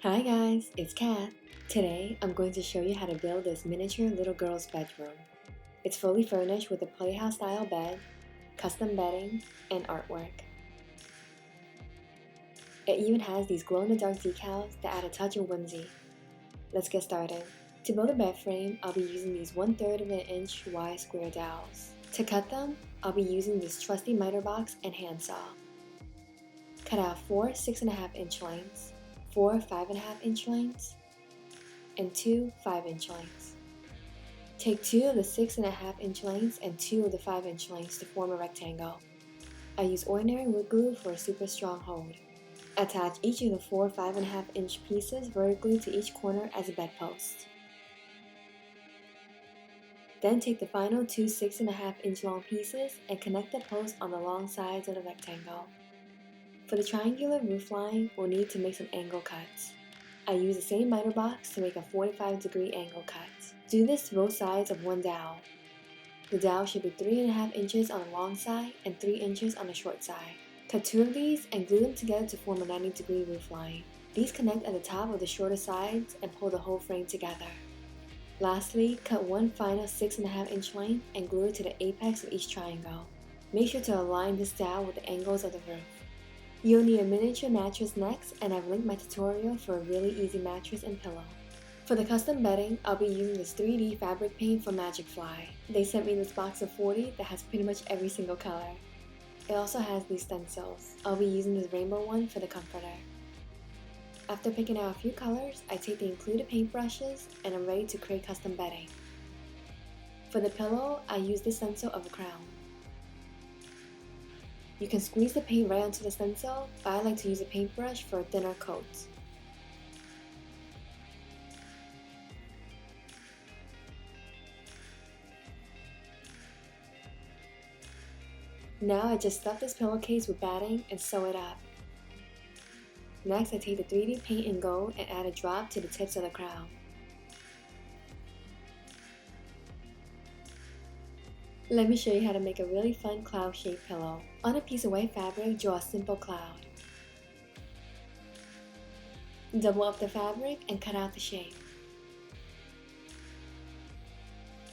Hi guys, it's Kat. Today I'm going to show you how to build this miniature little girl's bedroom. It's fully furnished with a Playhouse style bed, custom bedding, and artwork. It even has these glow-in-the-dark decals that add a touch of whimsy. Let's get started. To build a bed frame, I'll be using these 1/3 of an inch wide square dowels. To cut them, I'll be using this trusty miter box and handsaw. Cut out 4 6.5-inch lengths, 4 5.5-inch lengths, and 2 5-inch lengths. Take 2 of the 6.5-inch lengths and 2 of the 5-inch lengths to form a rectangle. I use ordinary wood glue for a super strong hold. Attach each of the 4 5.5-inch pieces vertically to each corner as a bedpost. Then take the final 2 6.5-inch long pieces and connect the posts on the long sides of the rectangle. For the triangular roofline, we'll need to make some angle cuts. I use the same miter box to make a 45-degree angle cut. Do this to both sides of one dowel. The dowel should be 3.5 inches on the long side and 3 inches on the short side. Cut 2 of these and glue them together to form a 90-degree roofline. These connect at the top of the shorter sides and pull the whole frame together. Lastly, cut one final 6.5-inch length and glue it to the apex of each triangle. Make sure to align this dowel with the angles of the roof. You'll need a miniature mattress next, and I've linked my tutorial for a really easy mattress and pillow. For the custom bedding, I'll be using this 3D fabric paint from Magic Fly. They sent me this box of 40 that has pretty much every single color. It also has these stencils. I'll be using this rainbow one for the comforter. After picking out a few colors, I take the included paintbrushes and I'm ready to create custom bedding. For the pillow, I use the stencil of a crown. You can squeeze the paint right onto the stencil, but I like to use a paintbrush for a thinner coat. Now I just stuff this pillowcase with batting and sew it up. Next I take the 3D paint in gold and add a drop to the tips of the crown. Let me show you how to make a really fun cloud-shaped pillow. On a piece of white fabric, draw a simple cloud. Double up the fabric and cut out the shape.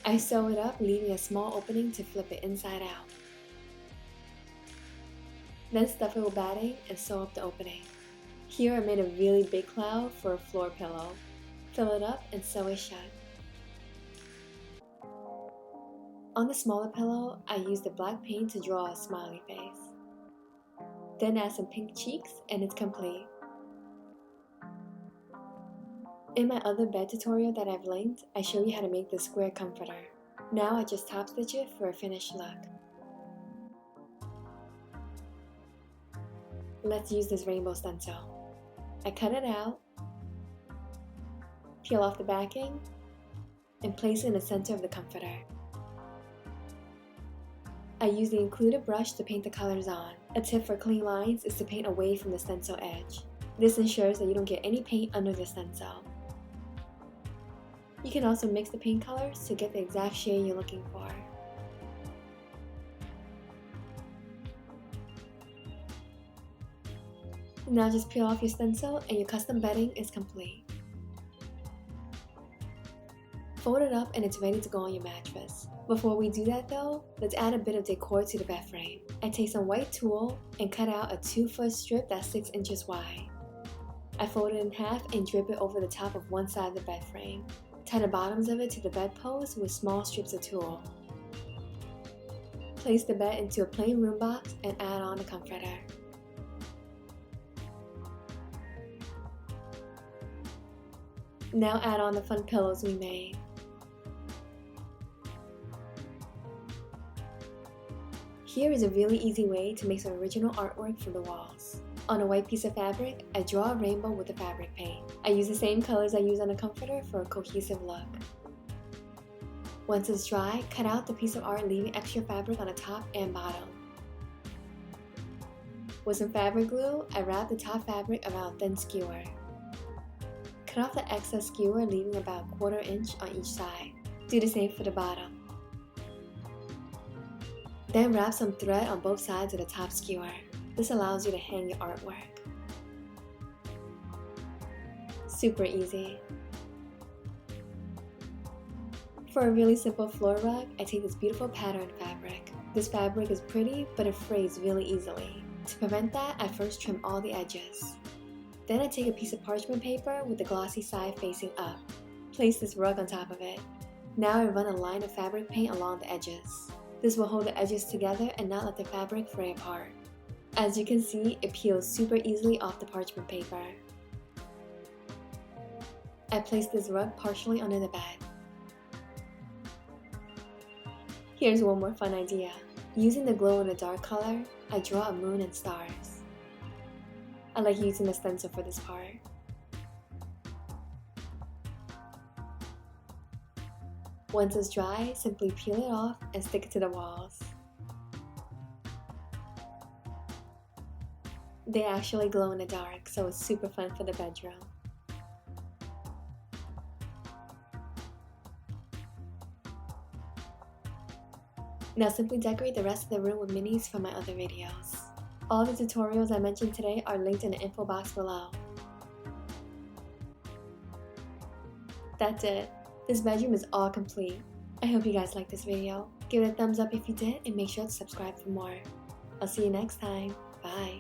I sew it up, leaving a small opening to flip it inside out. Then stuff it with batting and sew up the opening. Here I made a really big cloud for a floor pillow. Fill it up and sew it shut. On the smaller pillow, I used the black paint to draw a smiley face. Then add some pink cheeks and it's complete. In my other bed tutorial that I've linked, I show you how to make this square comforter. Now I just top stitch it for a finished look. Let's use this rainbow stencil. I cut it out, peel off the backing, and place it in the center of the comforter. I use the included brush to paint the colors on. A tip for clean lines is to paint away from the stencil edge. This ensures that you don't get any paint under the stencil. You can also mix the paint colors to get the exact shade you're looking for. Now just peel off your stencil and your custom bedding is complete. Fold it up and it's ready to go on your mattress. Before we do that though, let's add a bit of decor to the bed frame. I take some white tulle and cut out a 2-foot strip that's 6 inches wide. I fold it in half and drip it over the top of one side of the bed frame. Tie the bottoms of it to the bedpost with small strips of tulle. Place the bed into a plain room box and add on the comforter. Now add on the fun pillows we made. Here is a really easy way to make some original artwork for the walls. On a white piece of fabric, I draw a rainbow with the fabric paint. I use the same colors I use on the comforter for a cohesive look. Once it's dry, cut out the piece of art leaving extra fabric on the top and bottom. With some fabric glue, I wrap the top fabric around a thin skewer. Cut off the excess skewer leaving about a 1/4 inch on each side. Do the same for the bottom. Then wrap some thread on both sides of the top skewer. This allows you to hang your artwork. Super easy. For a really simple floor rug, I take this beautiful pattern fabric. This fabric is pretty, but it frays really easily. To prevent that, I first trim all the edges. Then I take a piece of parchment paper with the glossy side facing up. Place this rug on top of it. Now I run a line of fabric paint along the edges. This will hold the edges together and not let the fabric fray apart. As you can see, it peels super easily off the parchment paper. I place this rug partially under the bed. Here's one more fun idea. Using the glow-in-the-dark color, I draw a moon and stars. I like using the stencil for this part. Once it's dry, simply peel it off and stick it to the walls. They actually glow in the dark, so it's super fun for the bedroom. Now simply decorate the rest of the room with minis from my other videos. All the tutorials I mentioned today are linked in the info box below. That's it. This bedroom is all complete. I hope you guys liked this video. Give it a thumbs up if you did and make sure to subscribe for more. I'll see you next time. Bye.